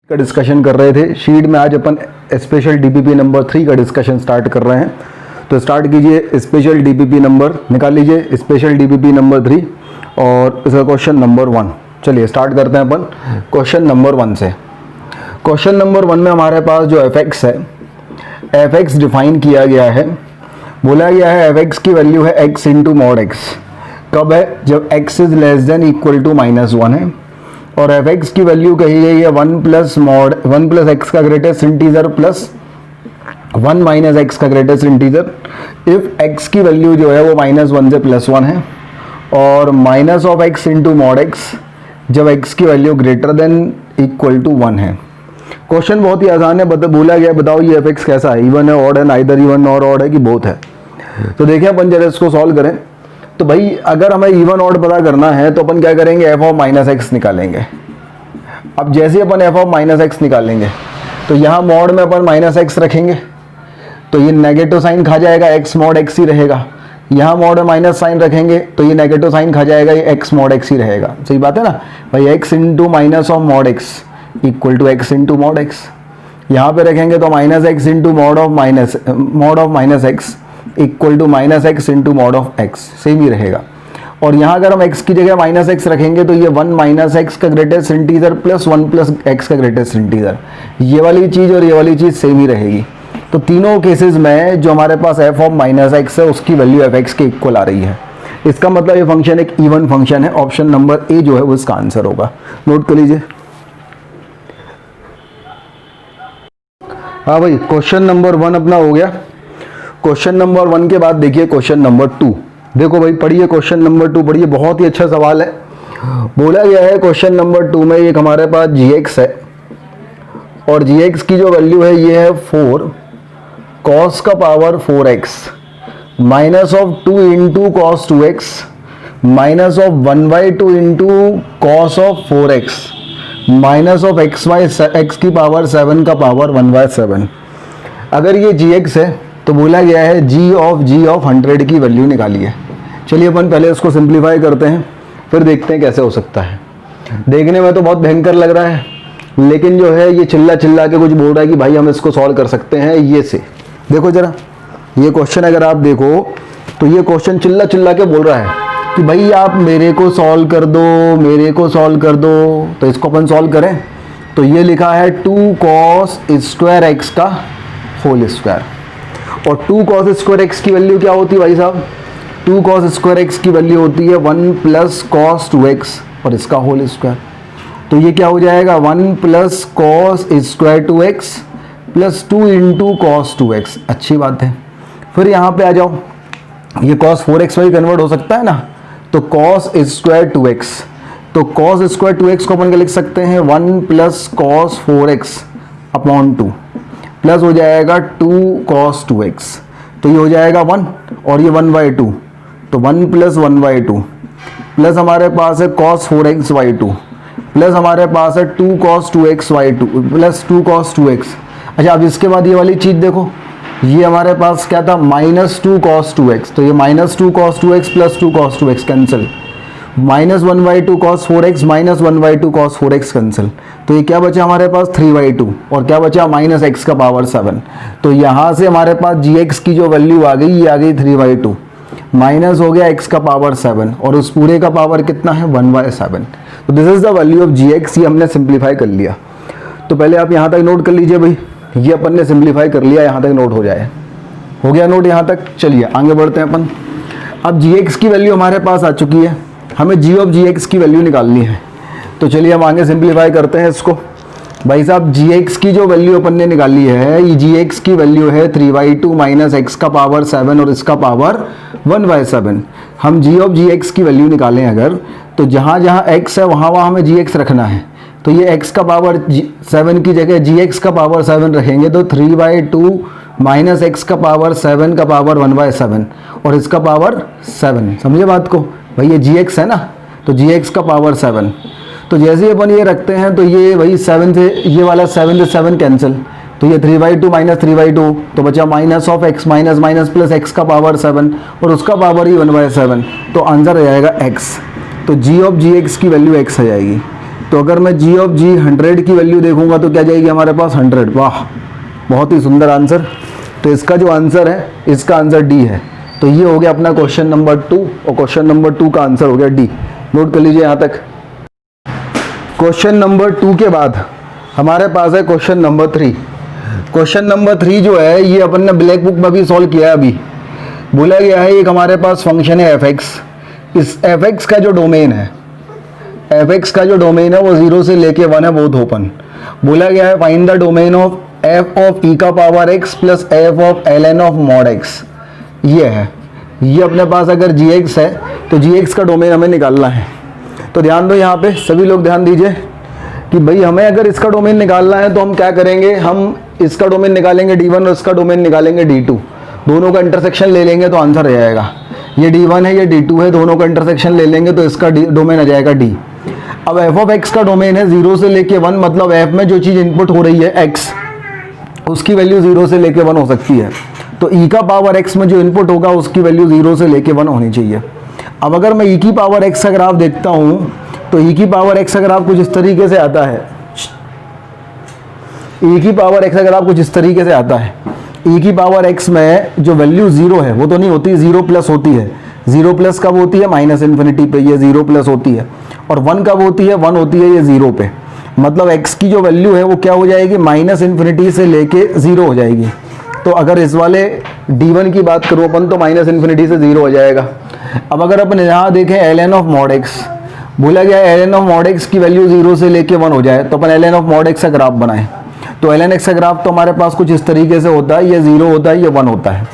का डिस्कशन कर रहे थे। शीट में आज अपन स्पेशल डीपीपी नंबर 3 का डिस्कशन स्टार्ट कर रहे हैं। तो स्टार्ट कीजिए, स्पेशल डीपीपी नंबर निकाल लीजिए, स्पेशल डीपीपी नंबर 3 और इसका क्वेश्चन नंबर 1। चलिए स्टार्ट करते हैं अपन क्वेश्चन नंबर 1 से। क्वेश्चन नंबर 1 में हमारे पास जो fx है, fx डिफाइन किया गया है। बोला गया है fx की वैल्यू है x इंटू मॉड x। कब है? जब x is less than equal to -1 है। और fx की वैल्यू कही गई है 1 प्लस x का greatest integer plus 1 minus x का ग्रेटेस्ट इंटीजर। इफ x की वैल्यू जो है वो -1 से +1 है और minus of x into mod x जब x की value greater than equal to 1 है। क्वेश्चन बहुत ही आसान है। बोला गया बताओ ये fx कैसा है, इवन है, ऑड है, नाइदर इवन और ऑड है कि बोथ है। तो देखिए अपन जरा इसको सॉल्व करें। तो भाई अगर हमें इवन ऑड पता करना है तो अपन क्या करेंगे, f ऑफ -x निकालेंगे। अब जैसे अपन f ऑफ -x निकालेंगे तो यहाँ मॉड में अपन -x रखेंगे तो ये नेगेटिव साइन खा जाएगा, x मॉड x ही रहेगा। यहाँ मॉड में माइनस साइन रखेंगे तो ये नेगेटिव साइन खा जाएगा, ये x मॉड x ही रहेगा। सही बात है ना भाई, x into minus of mod x equal to x into mod x। यहाँ पे रखेंगे तो -x into mod of minus x equal to -x into mod of x, same ही रहेगा। और यहाँ अगर हम x की जगह -x रखेंगे तो ये 1 माइनस x का greatest integer plus 1 plus x का ग्रेटेस्ट इंटीजर, ये वाली चीज़ और ये वाली चीज़ सेम ही रहेगी। तो तीनों केसेस में जो हमारे पास f ऑफ -x है उसकी वैल्यू fx के इक्वल आ रही है। इसका मतलब ये फंक्शन एक इवन फंक्शन है। ऑप्शन नंबर ए जो है वो इसका आंसर होगा। नोट कर लीजिए। हाँ भाई, क्वेश्चन नंबर 1 अपना हो गया। क्वेश्चन नंबर 1 के बाद देखिए क्वेश्चन नंबर 2। देखो भाई पढ़िए क्वेश्चन नंबर 2 पढ़िए, बहुत ही अच्छा सवाल है। बोला गया है क्वेश्चन नंबर 2 में एक हमारे पास gx है और gx की जो वैल्यू है ये है 4 cos का power 4x minus of 2 into cos 2x minus of 1/2 into cos of 4x minus of x की पावर 7 का पावर 1/7। अगर ये gx है तो बोला गया है g ऑफ 100 की वैल्यू निकालिए। चलिए अपन पहले इसको सिंप्लीफाई करते हैं फिर देखते हैं कैसे हो सकता है। देखने में तो बहुत भयंकर लग रहा है लेकिन जो है ये चिल्ला के कुछ बोल रहा है कि भाई हम इसको सॉल्व कर सकते हैं ये से। देखो जरा ये क्वेश्चन अगर आप देखो तो ये क्वेश्चन चिल्ला के बोल रहा है कि भाई आप मेरे को सॉल्व कर दो। तो इसको अपन सॉल्व करें तो ये लिखा है 2 cos स्क्वायर x का होल स्क्वायर। और 2 cos स्क्वायर x की वैल्यू क्या होती है भाई साहब? 2 cos स्क्वायर x की वैल्यू होती है 1 प्लस cos 2x और इसका होल स्क्वायर। तो ये क्या हो जाएगा 1 plus cos square 2x plus 2 into cos 2x। अच्छी बात है। फिर यहाँ पे आ जाओ, ये cos 4x में कन्वर्ट हो सकता है ना, तो cos स्क्वायर 2x। तो cos स्क्वायर 2x को अपन क्या लिख सकते हैं 1 plus cos 4x upon 2 plus हो जाएगा 2 cos 2x। तो ये हो जाएगा 1 और ये 1/2 तो 1 प्लस 1/2 प्लस हमारे पास है cos 4x/2 प्लस हमारे पास है 2 cos 2x/2 plus 2 cos 2x। अच्छा अब इसके बाद ये वाली चीज़ देखो, ये हमारे पास क्या था -2 cos 2x। तो ये -2 cos 2x plus 2 cos 2x cancel, -1/2 cos 4x minus 1/2 cos 4x cancel. तो ये क्या बचा हमारे पास 3/2 और क्या बचा -x का पावर 7। तो यहाँ से हमारे पास gx की जो वैल्यू आ गई ये आ गई 3/2 माइनस हो गया x का पावर 7 और उस पूरे का पावर कितना है 1/7। तो this is the value of gx। ये हमने सिंप्लीफाई कर लिया। तो पहले आप यहाँ तक नोट कर लीजिए भाई, ये अपन ने सिंप्लीफाई कर लिया, यहाँ तक नोट हो जाए। हो गया नोट यहाँ तक। चलिए आगे बढ़ते हैं अपन। अब gx की वैल्यू हमारे पास आ चुकी है, हमें g ऑफ gx की वैल्यू निकालनी है। तो चलिए हम आगे सिंप्लीफाई करते हैं इसको। भाई साहब gx की जो वैल्यू अपन ने निकाली है, ये gx की वैल्यू है 3/2 माइनस x का पावर 7 और इसका पावर 1/7। हम g ऑफ gx की वैल्यू निकालें अगर, तो जहाँ जहाँ x है वहाँ वहाँ हमें gx रखना है। तो ये x का पावर 7 की जगह gx का पावर 7 रखेंगे तो 3/2 माइनस x का पावर 7 का पावर 1/7 और इसका पावर 7। समझे बात को भाई, ये gx है ना, तो gx का पावर 7। तो जैसे ही अपन ये रखते हैं तो ये वही 7 से ये वाला 7 से 7 कैंसिल, तो ये 3/2 माइनस 3/2 तो बचा minus of x minus minus plus x का पावर 7 और उसका पावर ही 1/7। तो आंसर आ जाएगा x। तो g ऑफ gx की वैल्यू x आ जाएगी। तो अगर मैं g ऑफ g 100 की वैल्यू देखूंगा तो क्या जाएगी हमारे पास 100। वाह, बहुत ही सुंदर आंसर। तो इसका जो आंसर है, इसका आंसर डी है। तो ये हो गया अपना क्वेश्चन नंबर 2, और क्वेश्चन नंबर 2 का आंसर हो गया डी। नोट कर लीजिए यहाँ तक। क्वेश्चन नंबर 2 के बाद हमारे पास है क्वेश्चन नंबर 3। क्वेश्चन नंबर 3 जो है ये अपन ने ब्लैक बुक में भी सॉल्व किया है। अभी बोला गया है एक हमारे पास फंक्शन है fx। इस fx का जो डोमेन है, fx का जो डोमेन है वो 0 से लेके 1 है, बोथ ओपन। बोला गया है find the domain of f of e का power x plus f of ln of mod x। ये है, ये अपने पास अगर gx है तो gx का डोमेन हमें निकालना है। तो ध्यान दो यहाँ पे, सभी लोग ध्यान दीजिए कि भाई हमें अगर इसका डोमेन निकालना है तो हम क्या करेंगे, हम इसका डोमेन निकालेंगे d1 और इसका डोमेन निकालेंगे d2। दोनों का इंटरसेक्शन ले लेंगे तो आंसर आ जाएगा। ये d1 है, ये d2 है, दोनों का इंटरसेक्शन ले लेंगे तो इसका डोमेन आ जाएगा d। अब f ऑफ x का डोमेन है 0 से लेके 1, मतलब f में जो चीज़ इनपुट हो रही है x, उसकी वैल्यू 0 से लेके 1 हो सकती है। तो e का पावर x में जो इनपुट होगा उसकी वैल्यू 0 से लेके 1 होनी चाहिए। अब अगर मैं e की पावर x का ग्राफ देखता हूँ तो e की पावर x का ग्राफ कुछ इस तरीके से आता है। e की पावर x का ग्राफ कुछ इस तरीके से आता है। e की पावर x में जो वैल्यू 0 है वो तो नहीं होती, 0 प्लस होती है। 0 प्लस कब होती है, माइनस इन्फिनिटी पे, ये 0 प्लस होती है। और 1 कब होती है, 1 होती है ये 0 पे। मतलब x की जो वैल्यू है वो क्या हो जाएगी, माइनस इन्फिनिटी से लेके 0 हो जाएगी। तो अगर इस वाले d1 की बात करूँ अपन तो माइनस इन्फिनिटी से 0 हो जाएगा। अब अगर अपन यहाँ देखें ln ऑफ मॉड x, बोला गया है ln ऑफ मॉड x की वैल्यू 0 से लेके 1 हो जाए, तो अपन ln ऑफ मॉड x का ग्राफ बनाएं। तो ln x का ग्राफ तो हमारे पास कुछ इस तरीके से होता है, ये 0 होता है, ये 1 होता है।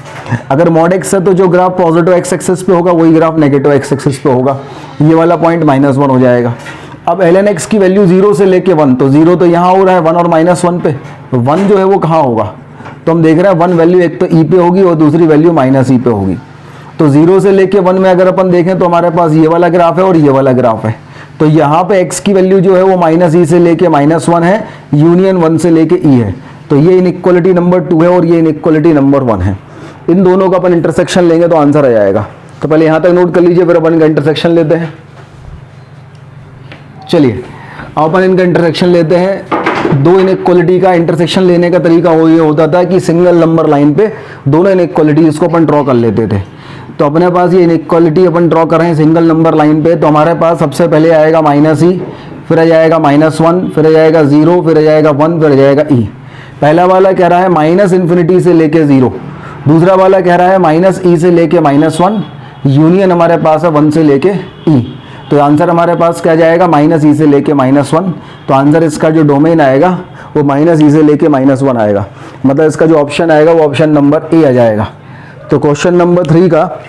अगर मॉड x है तो जो ग्राफ पॉजिटिव x एक्सिस पे होगा वही ग्राफ नेगेटिव x एक्सिस पे होगा। ये वाला पॉइंट -1 हो जाएगा। अब ln x की वैल्यू 0 से लेके 1, तो 0 तो यहाँ हो रहा है 1 और -1 पे, तो 1 जो है वो कहाँ होगा, तो हम देख रहे हैं 1 वैल्यू एक तो e पे होगी और दूसरी वैल्यू -e पे होगी। तो 0 से लेके 1 में अगर अपन देखें तो हमारे पास ये वाला ग्राफ है और ये वाला ग्राफ है। तो यहाँ पे x की वैल्यू जो है वो -e से लेके -1 है, यूनियन 1 से लेके e है। तो ये इनइक्वालिटी नंबर 2 है और ये इनइक्वालिटी नंबर 1 है। इन दोनों का अपन इंटरसेक्शन लेंगे तो आंसर आ जाएगा। तो पहले यहाँ तक नोट कर लीजिए, फिर अपन इनका इंटरसेक्शन लेते हैं। चलिए अब अपन इनका इंटरसेक्शन लेते हैं। दो इनइक्वालिटी का इंटरसेक्शन लेने का तरीका वो ये होता था कि सिंगल नंबर लाइन पे दोनों इनइक्वालिटीज को अपन ड्रॉ कर लेते थे। तो अपने पास ये इनइक्वालिटी अपन ड्रॉ कर रहे हैं सिंगल नंबर लाइन पे, तो हमारे पास सबसे पहले आएगा -e, फिर आ जाएगा -1, फिर आ जाएगा 0, फिर आ जाएगा 1, फिर आ जाएगा e। पहला वाला कह रहा है माइनस इन्फिनिटी से लेके 0, दूसरा वाला कह रहा है -e से लेके -1, यूनियन हमारे पास है 1 से लेके e। तो आंसर हमारे पास क्या जाएगा, -e से लेके -1। तो आंसर इसका जो डोमेन आएगा वो -e से लेके -1 आएगा। मतलब इसका जो ऑप्शन आएगा वो ऑप्शन नंबर ए आ जाएगा। तो क्वेश्चन नंबर 3 का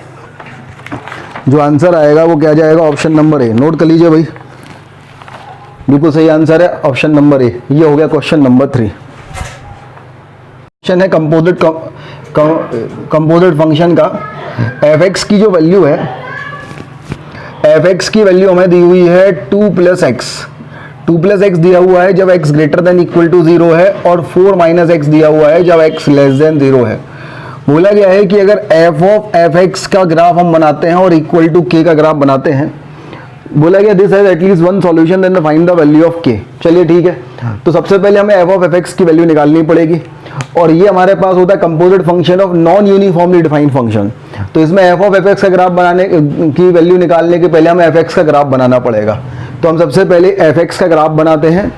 जो आंसर आएगा वो क्या जाएगा, ऑप्शन नंबर ए। नोट कर लीजिए भाई, बिल्कुल सही आंसर है ऑप्शन नंबर ए। ये हो गया क्वेश्चन नंबर 3। क्वेश्चन है कंपोजिट फंक्शन का। f(x) की जो वैल्यू है, f(x) की वैल्यू हमें दी हुई है 2 + x। 2 + x दिया हुआ है जब x greater than equal to 0 है, और 4 - x दिया हुआ है जब x लेस देन 0 है। बोला गया है कि अगर f ऑफ f(x) का ग्राफ हम बनाते हैं और इक्वल टू k का ग्राफ बनाते हैं, बोला गया this has at least one solution then find the value of k। चलिए ठीक है, तो सबसे पहले हमें f ऑफ f(x) की वैल्यू निकालनी पड़ेगी, और ये हमारे पास होता है composite function of non uniformly defined function. तो इसमें f ऑफ f(x) का ग्राफ बनाने की वैल्यू निकालने के पहले हमें f(x) का ग्राफ बनाना पड़ेगा। तो हम सबसे पहले f(x) का ग्राफ बनाते हैं,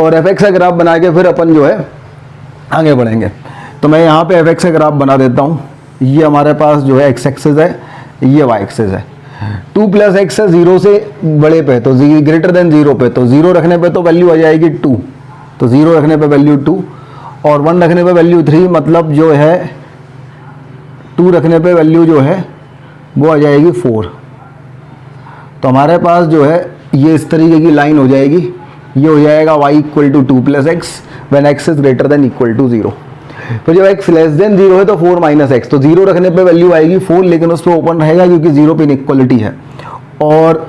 और f(x) का ग्राफ बना के फिर अपन जो है आगे बढ़ेंगे। तो मैं यहाँ पे f(x) का ग्राफ बना देता हूँ। ये हमारे पास जो है x एक्सिस है, ये y एक्सिस है। 2 + x है 0 से बड़े पे, तो ग्रेटर देन 0 पे, तो 0 रखने पे तो वैल्यू आ जाएगी 2, तो 0 रखने पे वैल्यू 2, और 1 रखने पे वैल्यू 3, मतलब जो है 2 रखने पे वैल्यू जो है वो आ जाएगी 4। तो हमारे पास जो है ये इस तरीके की लाइन हो जाएगी। ये हो जाएगा y = 2 + x when x is greater than equal to 0। तो जब x लेस देन 0 है तो 4 - x, तो 0 रखने पे वैल्यू आएगी 4, लेकिन उस पर ओपन रहेगा क्योंकि 0 पे इनइक्वालिटी है, और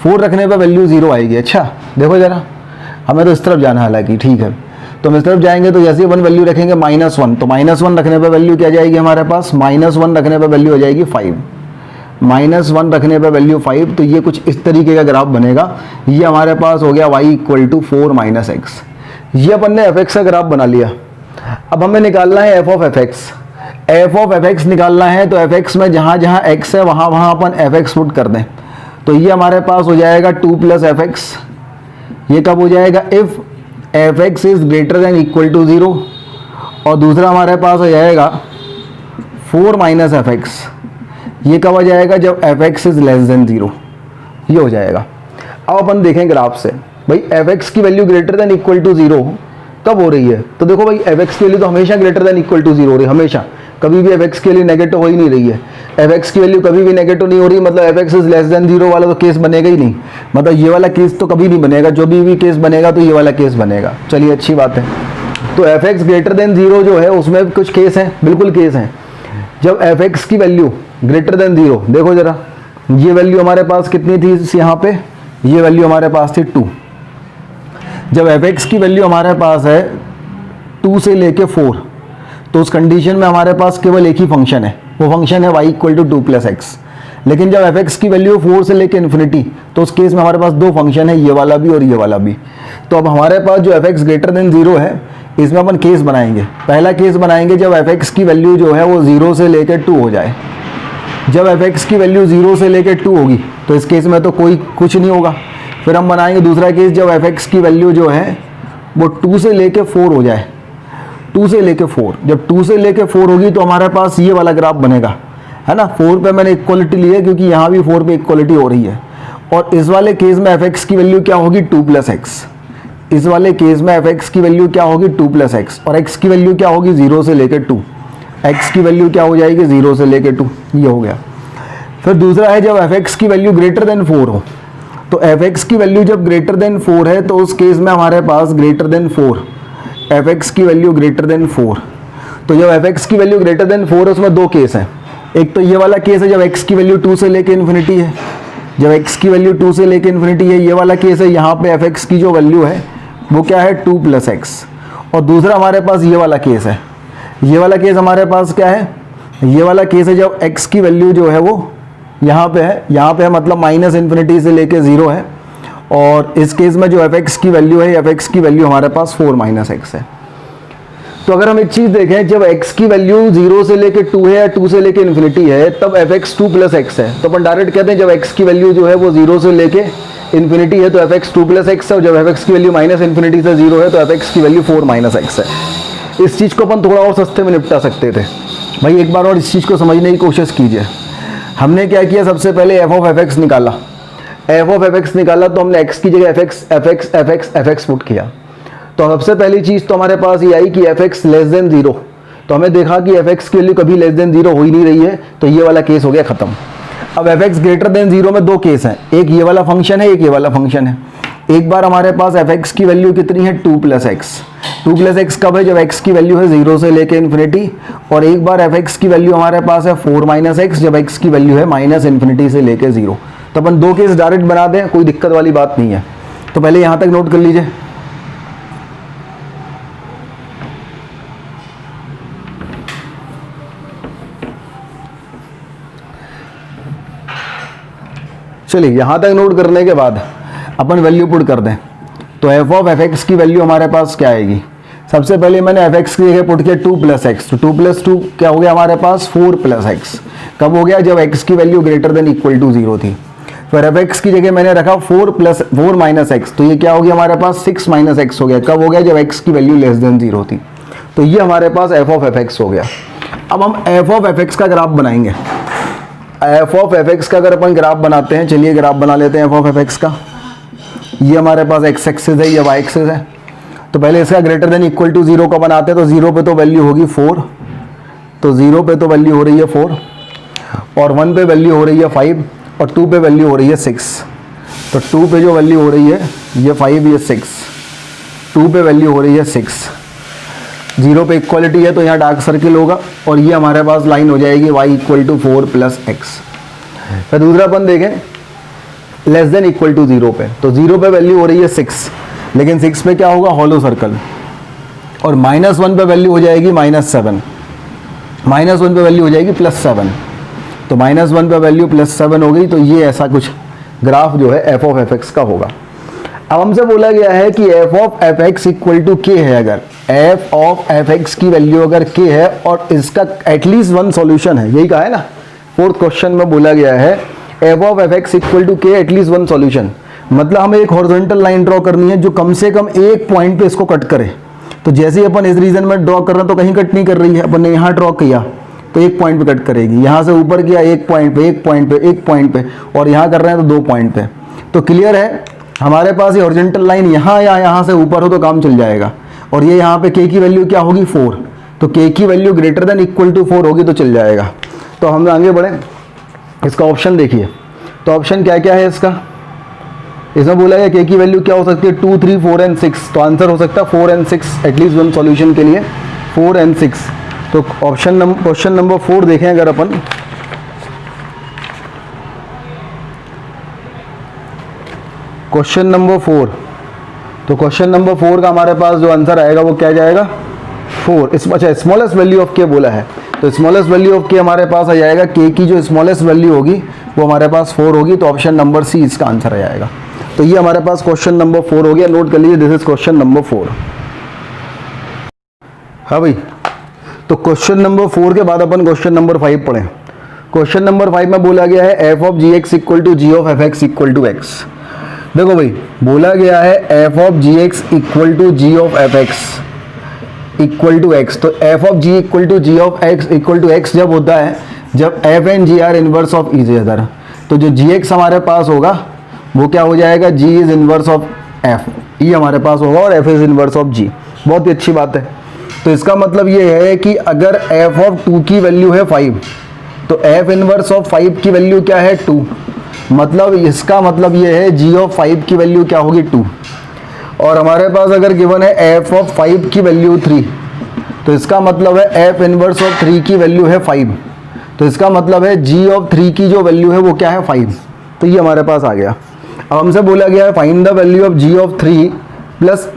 4 रखने पे वैल्यू 0 आएगी। अच्छा देखो जरा, हमें तो इस तरफ जाना है हालांकि, ठीक है। तो हम इस तरफ जाएंगे तो जैसे ही 1 वैल्यू रखेंगे -1, तो -1 रखने पे वैल्यू क्या जाएगी हमारे पास, -1 रखने पे वैल्यू हो जाएगी 5। -1 रखने पे वैल्यू 5, तो ये कुछ इस तरीके का ग्राफ बनेगा। ये हमारे पास हो गया y = 4 - x। ये अपन ने f(x) का ग्राफ बना लिया। अब हमें निकालना है f of fx। f of fx निकालना है तो fx में जहाँ जहाँ x है वहाँ वहाँ अपन fx पुट कर दें। तो ये हमारे पास हो जाएगा 2 + fx। ये कब हो जाएगा? If fx is greater than equal to 0। और दूसरा हमारे पास हो जाएगा 4 - fx। ये कब आ जाएगा? जब fx इज़ लेस देन 0। ये हो जाएगा। अब अपन देखें ग्राफ से, भाई fx की value greater than equal to 0 कब हो रही है? तो देखो भाई fx की वैल्यू तो हमेशा ग्रेटर देन इक्वल टू 0 हो रही है, हमेशा। कभी भी fx के लिए नेगेटिव हो ही नहीं रही है। fx की वैल्यू कभी भी नेगेटिव नहीं हो रही, मतलब fx इज लेस देन 0 वाला तो केस बनेगा ही नहीं। मतलब ये वाला केस तो कभी नहीं बनेगा, जो भी केस बनेगा तो ये वाला केस बनेगा। चलिए अच्छी बात है। तो fx ग्रेटर देन 0 जो है उसमें कुछ केस हैं, बिल्कुल केस हैं। जब fx की वैल्यू ग्रेटर देन 0, देखो जरा, ये वैल्यू हमारे पास कितनी थी यहाँ पे? ये वैल्यू हमारे पास थी 2। जब fx की वैल्यू हमारे पास है 2 से लेके 4, तो उस कंडीशन में हमारे पास केवल एक ही फंक्शन है, वो फंक्शन है y = 2 + x। लेकिन जब fx की वैल्यू 4 से लेके इन्फिनिटी, तो उस केस में हमारे पास दो फंक्शन है, ये वाला भी और ये वाला भी। तो अब हमारे पास जो fx ग्रेटर देन 0 है, इसमें अपन केस बनाएंगे। पहला केस बनाएंगे जब fx की वैल्यू जो है वो 0 से लेकर 2 हो जाए। जब fx की वैल्यू 0 से लेकर 2 होगी तो इस केस में तो कुछ नहीं होगा। फिर हम बनाएंगे दूसरा केस जब fx की वैल्यू जो है वो 2 से लेके 4 हो जाए। 2 से लेके 4, जब 2 से लेके 4 होगी तो हमारे पास ये वाला ग्राफ बनेगा, है ना। 4 पे मैंने इक्वलिटी ली है क्योंकि यहाँ भी 4 पे इक्वलिटी हो रही है। और इस वाले केस में fx की वैल्यू क्या होगी? 2 + x। इस वाले केस में fx की वैल्यू क्या होगी? 2 + x। और x की वैल्यू क्या होगी? 0 से लेकर 2। x की वैल्यू क्या हो जाएगी? 0 से लेकर 2। ये हो गया। फिर दूसरा है जब fx की वैल्यू ग्रेटर देन 4 हो। तो fx की वैल्यू जब ग्रेटर देन 4 है तो उस केस में हमारे पास ग्रेटर देन 4, fx की वैल्यू ग्रेटर देन 4। तो जब fx की वैल्यू ग्रेटर देन 4 है उसमें दो केस हैं। एक तो ये वाला केस है जब x की वैल्यू 2 से लेके इन्फिनिटी है। जब x की वैल्यू 2 से लेके इन्फिनिटी है, ये वाला केस है। यहाँ पे fx की जो वैल्यू है वो क्या है? 2 + x। और दूसरा हमारे पास ये वाला केस है। ये वाला केस हमारे पास क्या है? ये वाला केस है जब x की वैल्यू जो है वो यहाँ पे है, मतलब -∞ से लेके 0 है। और इस केस में जो fx की वैल्यू है, fx की वैल्यू हमारे पास 4 - x है। तो अगर हम एक चीज़ देखें, जब x की वैल्यू 0 से लेके 2 है या 2 से लेके इन्फिनिटी है, तब fx 2 + x है। तो अपन डायरेक्ट कहते हैं जब x की वैल्यू जो है वो 0 से लेके इन्फिनिटी है तो fx 2 + x है। और जब fx की वैल्यू -∞ से 0 है तो fx की वैल्यू 4 - x है। इस चीज़ को अपन थोड़ा और सस्ते में निपटा सकते थे। भाई एक बार और इस चीज़ को समझने की कोशिश कीजिए। हमने क्या किया? सबसे पहले f of fx निकाला। f of fx निकाला तो हमने x की जगह fx पुट किया। तो सबसे पहली चीज़ तो हमारे पास ये आई कि fx लेस देन 0। तो हमें देखा कि fx की वैल्यू कभी लेस देन 0 हो ही नहीं रही है, तो ये वाला केस हो गया ख़त्म। अब fx ग्रेटर देन 0 में दो केस हैं, एक ये वाला फंक्शन है, एक ये वाला फंक्शन है। एक बार हमारे पास fx की वैल्यू कितनी है? 2 + x। 2 + x कब है? जब x की वैल्यू है 0 से लेके इन्फिनिटी। और एक बार fx की वैल्यू हमारे पास है 4 - x, जब x की वैल्यू है -∞ से लेके 0। तो अपन दो केस डायरेक्ट बना दें, कोई दिक्कत वाली बात नहीं है। तो पहले यहाँ तक नोट कर लीजिए। चलिए यहाँ तक नोट करने के बाद अपन वैल्यू पुट कर दें। तो f of fx की वैल्यू हमारे पास क्या आएगी? सबसे पहले मैंने fx की जगह पुट किया 2 + x। तो 2 + 2 क्या हो गया हमारे पास? 4 + x। कब हो गया? जब x की value greater than equal to 0 थी। फिर fx की जगह मैंने रखा 4 - x। तो ये क्या हो गया हमारे पास? 6 - x हो गया। कब हो गया? जब x की वैल्यू लेस देन 0 थी। तो ये हमारे पास f of fx हो गया। अब हम f of fx का ग्राफ बनाएंगे। f of fx का अगर अपन ग्राफ बनाते हैं, चलिए ग्राफ बना लेते हैं f of fx का। ये हमारे पास x एक्सिस है, ये y एक्सिस है। तो पहले इसका ग्रेटर देन इक्वल टू 0 का बनाते हैं। तो 0 पे तो वैल्यू होगी 4, तो 0 पे तो वैल्यू हो रही है 4, और 1 पे वैल्यू हो रही है 5, और 2 पे वैल्यू हो रही है 6। तो 2 पे जो वैल्यू हो रही है ये 5, ये 6, 2 पे वैल्यू हो रही है 6। 0 पे इक्वलिटी है तो यहाँ डार्क सर्किल होगा, और ये हमारे पास लाइन हो जाएगी y = 4 + x। फिर दूसरा अपन देखें लेस देन इक्वल टू 0 पे। तो 0 पे वैल्यू हो रही है 6, लेकिन 6 पे क्या होगा? Hollow circle. और -1 पे वैल्यू हो जाएगी -7, -1 पे वैल्यू हो जाएगी +7। तो -1 पे वैल्यू +7 हो गई, तो ये ऐसा कुछ ग्राफ जो है एफ ऑफ एफ एक्स का होगा। अब हमसे बोला गया है कि f of f x equal to k है, अगर एफ ऑफ एफ एक्स की वैल्यू अगर के है और इसका एटलीस्ट वन सॉल्यूशन है, यही कहा है ना, फोर्थ क्वेश्चन में बोला गया है f of f x equal to k at least one solution, मतलब हमें एक हॉरिजॉन्टल लाइन ड्रॉ करनी है जो कम से कम एक पॉइंट पे इसको कट करे। तो जैसे ही अपन इस रीजन में ड्रॉ कर रहे हैं तो कहीं कट नहीं कर रही है, अपन ने यहाँ ड्रॉ किया तो एक पॉइंट पे कट करेगी, यहाँ से ऊपर किया एक पॉइंट पे, एक पॉइंट पे, एक पॉइंट पे, और यहाँ कर रहे हैं तो 2 पॉइंट पे। तो क्लियर है हमारे पास ये हॉरिजॉन्टल लाइन यहाँ या यहाँ से ऊपर हो तो काम चल जाएगा। और ये यहाँ पे के की वैल्यू क्या होगी 4, तो के की value greater than equal to 4 होगी तो चल जाएगा। तो हम आगे बढ़े, इसका ऑप्शन देखिए, तो ऑप्शन क्या क्या है इसका, इसमें बोला है के की वैल्यू क्या हो सकती है 2, 3, 4 एंड 6, तो आंसर हो सकता है 4 एंड 6, एटलीस्ट वन सॉल्यूशन के लिए 4 एंड 6। तो क्वेश्चन नंबर 4 देखें अगर अपन, क्वेश्चन नंबर 4, तो क्वेश्चन नंबर 4 का हमारे पास जो आंसर आएगा वो क्या जाएगा 4। अच्छा, स्मॉलेस्ट वैल्यू ऑफ के बोला है, तो स्मॉलेस्ट वैल्यू ऑफ के हमारे पास आ जाएगा, के की जो स्मॉलेस्ट वैल्यू होगी वो हमारे पास 4 होगी, तो ऑप्शन नंबर सी इसका आंसर आ जाएगा। तो ये हमारे पास क्वेश्चन नंबर 4 हो गया, नोट कर लीजिए, दिस इज क्वेश्चन नंबर 4। हाँ भाई, तो क्वेश्चन नंबर 4 के बाद अपन क्वेश्चन नंबर 5 पढ़ें। क्वेश्चन नंबर 5 में बोला गया है f of g x equal to g of f x equal to x. देखो भाई, बोला गया है f of g x equal to g of f x equal to x, तो f of g equal to g of x equal to x जब होता है जब f and g are inverse of each other, तो जो जी x हमारे पास होगा वो क्या हो जाएगा, जी इज इनवर्स ऑफ एफ, ये हमारे पास होगा, और एफ इज इनवर्स ऑफ जी। बहुत ही अच्छी बात है। तो इसका मतलब ये है कि अगर एफ ऑफ 2 की वैल्यू है 5, तो एफ इनवर्स ऑफ 5 की वैल्यू क्या है 2, मतलब इसका मतलब ये है जी ऑफ 5 की वैल्यू क्या होगी 2। और हमारे पास अगर गिवन है एफ ऑफ 5 की वैल्यू 3, तो इसका मतलब है एफ इनवर्स ऑफ 3 की वैल्यू है 5, तो इसका मतलब है जी ऑफ 3 की जो वैल्यू है वो क्या है 5। तो ये हमारे पास आ गया। अब हमसे बोला गया है find the value of g of 3 plus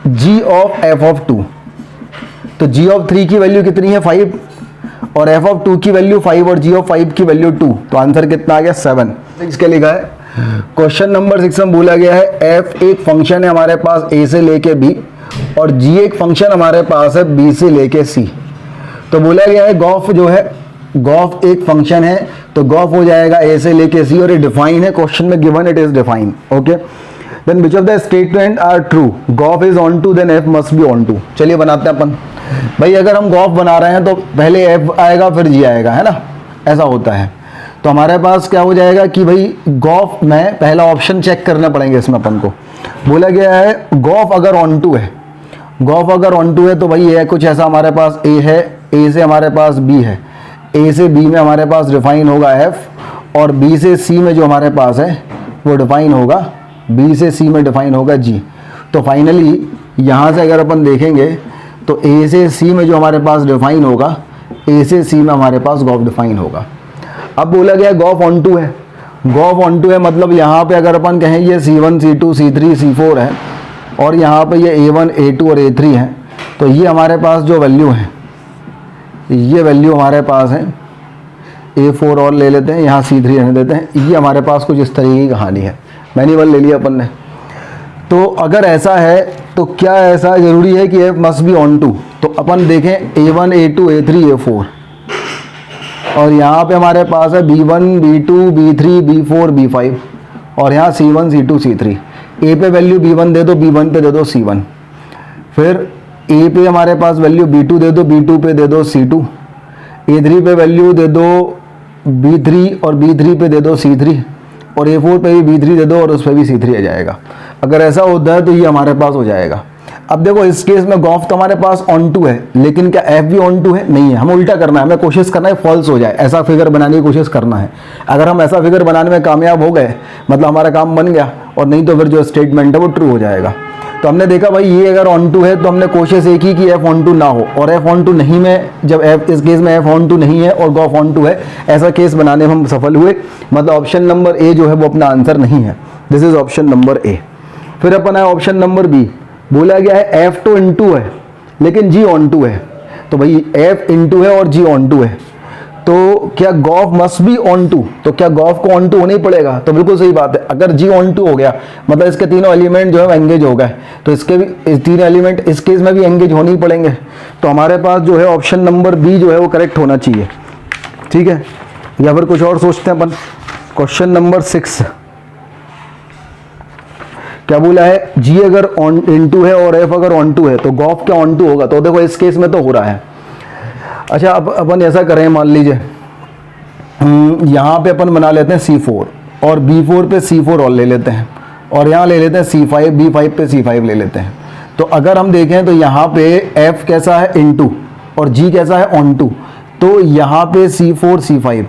g of f of 2, तो जी ऑफ 3 की वैल्यू कितनी है 5, और एफ ऑफ 2 की वैल्यू 5 और जी ऑफ 5 की वैल्यू 2, तो आंसर कितना आ गया 7। इसके लिखा है क्वेश्चन नंबर 6 में बोला गया है एफ एक फंक्शन है हमारे पास ए से लेके बी, और जी एक फंक्शन हमारे पास है बी से लेके सी। तो बोला गया है गॉफ जो है, गॉफ एक फंक्शन है, तो गॉफ हो जाएगा ए से लेके सी, और ये डिफाइन है, क्वेश्चन में given it is define. Okay, then which of the statement are true, gof is onto, then f must be onto. चलिए बनाते हैं अपन। भाई अगर हम गॉफ बना रहे हैं तो पहले एफ आएगा फिर जी आएगा, है ना, ऐसा होता है। तो हमारे पास क्या हो जाएगा कि भाई गॉफ में पहला ऑप्शन चेक करना पड़ेंगे इसमें अपन को। बोला गया है गॉफ अगर ऑन टू है, गॉफ अगर ऑन टू है तो भाई ये कुछ ऐसा हमारे पास ए है, ए से हमारे पास बी है, ए से बी में हमारे पास डिफाइन होगा एफ, और बी से सी में जो हमारे पास है वो डिफाइन होगा, बी से सी में डिफाइन होगा जी। तो फाइनली यहाँ से अगर अपन देखेंगे तो ए से सी में जो हमारे पास डिफाइन होगा, ए से सी में हमारे पास गॉफ डिफाइन होगा। अब बोला गया गॉफ ऑन टू है, गॉफ ऑन टू है मतलब यहाँ पे अगर अपन कहें ये C1 C2 C3 C4 है, और यहाँ पे ये A1 A2 और A3 है, तो ये हमारे पास जो वैल्यू है, ये वैल्यू हमारे पास है A4 और ले लेते हैं, यहाँ C3 रहने देते हैं, ये हमारे पास कुछ इस तरीके की कहानी है, मैन्युअल ले लिया अपन ने। तो अगर ऐसा है तो क्या ऐसा ज़रूरी है कि F must be onto, तो अपन देखें A1 A2 A3 A4, और यहाँ पे हमारे पास है B1 B2 B3 B4 B5, और यहाँ C1 C2 C3। A पे वैल्यू B1 दे दो, B1 पे दे दो C1, फिर A पे हमारे पास वैल्यू B2 दे दो, B2 पे दे दो C2, A3 पे वैल्यू दे दो B3 और B3 पे दे दो C3, और A4 पे भी B3 दे दो और उस पर भी C3 आ जाएगा। अगर ऐसा होता है तो ये हमारे पास हो जाएगा। अब देखो इस केस में गॉफ तो हमारे पास ऑन टू है, लेकिन क्या एफ भी ऑन टू है? नहीं है। हमें उल्टा करना है, हमें कोशिश करना है फॉल्स हो जाए, ऐसा फिगर बनाने की कोशिश करना है। अगर हम ऐसा फिगर बनाने में कामयाब हो गए मतलब हमारा काम बन गया, और नहीं तो फिर जो स्टेटमेंट है वो ट्रू हो जाएगा। तो हमने देखा भाई ये अगर ऑन टू है तो हमने कोशिश एक ही कि एफ ऑन टू ना हो, और एफ ऑन टू नहीं में जब एफ इस केस में एफ ऑन टू नहीं है और गॉफ ऑन टू है, ऐसा केस बनाने में हम सफल हुए। मतलब ऑप्शन नंबर ए जो है वो अपना आंसर नहीं है। This is option number A. फिर अपन है ऑप्शन नंबर बी। बोला गया है एफ टू इन टू है लेकिन जी ऑन टू है, तो भाई एफ इन टू है और जी ऑन टू है, तो क्या gof must be onto, तो क्या गॉफ को ऑन टू होना ही पड़ेगा? तो बिल्कुल सही बात है, अगर जी ऑन टू हो गया मतलब इसके तीनों एलिमेंट जो है एंगेज हो गए, तो इसके भी तीनों एलिमेंट इस केस में भी एंगेज होने ही पड़ेंगे। तो हमारे पास जो है ऑप्शन नंबर बी जो है वो करेक्ट होना चाहिए, ठीक है। या फिर कुछ और सोचते हैं अपन। क्वेश्चन नंबर 6 क्या बोला है, जी अगर ऑन इनटू है और एफ अगर ऑन टू है तो गॉफ क्या ऑन टू होगा? तो देखो इस केस में तो हो रहा है। अच्छा अब अपन ऐसा करें, मान लीजिए यहाँ पे अपन बना लेते हैं C4 और B4 पे C4 और ले लेते हैं, और यहाँ ले लेते हैं C5, B5 पे C5 ले लेते हैं। तो अगर हम देखें तो यहाँ पे F कैसा है इनटू और G कैसा है ऑन टू, तो यहाँ पे C4 C5,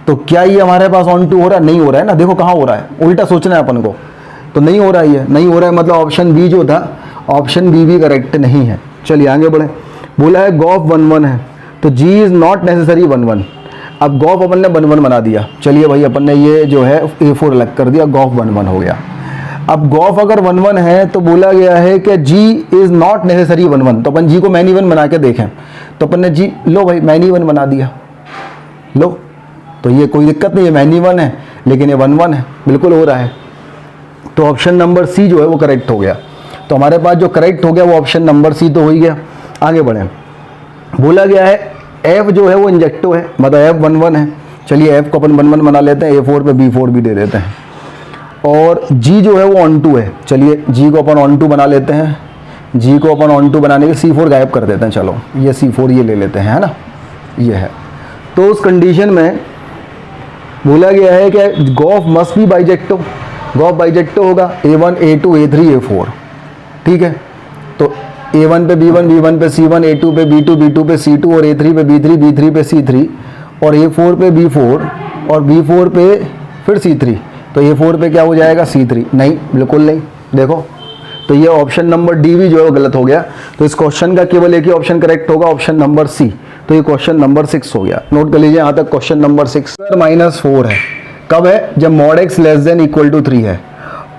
तो क्या ये हमारे पास ऑन टू हो रहा है? नहीं हो रहा है ना। देखो कहाँ हो रहा है, उल्टा सोचना है अपन को, तो नहीं हो रहा है, ये नहीं हो रहा है, मतलब ऑप्शन बी जो था, ऑप्शन बी भी करेक्ट नहीं है। चलिए आगे बढ़े। बोला है गॉफ 1 1 है, तो G इज नॉट नेसेसरी 1 1। अब गॉफ अपन ने 1 1 बना दिया, चलिए भाई अपन ने ये जो है A4 अलग कर दिया, गॉफ 1 1 हो गया। अब गॉफ अगर 1 1 है तो बोला गया है कि G इज नॉट नेसेसरी 1 1, तो अपन G को मैनी 1 बना के देखें, तो अपन ने G लो भाई मैनी 1 बना दिया, लो तो ये कोई दिक्कत नहीं है, मैनी 1 है लेकिन ये 1 1 है, बिल्कुल हो रहा है। तो ऑप्शन नंबर सी जो है वो करेक्ट हो गया। तो हमारे पास जो करेक्ट हो गया वो ऑप्शन नंबर सी तो हो ही गया। आगे बढ़े। बोला गया है एफ जो है वो इंजेक्टिव है, मतलब एफ 1 1 है, चलिए एफ को अपन 1 1 बना लेते हैं, A4 पे B4 भी दे देते हैं। और G जो है वो ऑन टू है, चलिए G को अपन ऑन टू बना लेते हैं, G को अपन ऑन टू बनाने के C4 गायब कर देते हैं, चलो ये C4 ये ले लेते हैं, है ना, ये है। तो उस कंडीशन में बोला गया है कि gof must be bijective, gof bijective होगा A1 A2 A3 A4, ठीक है। तो A1 पे B1 B1 पे C1, A2 पे B2 B2 पे C2 और A3 पे B3 B3 पे C3 और A4 पे B4 और B4 पे फिर C3, तो A4 पे क्या हो जाएगा C3? नहीं, बिल्कुल नहीं। देखो तो ये ऑप्शन नंबर डी भी जो है वो गलत हो गया। तो इस क्वेश्चन का केवल एक ही ऑप्शन करेक्ट होगा, ऑप्शन नंबर सी। तो ये क्वेश्चन नंबर 6 हो गया। नोट कर लीजिए यहाँ तक क्वेश्चन नंबर 6 -4 है। कब है? जब mod x less than equal to 3 है,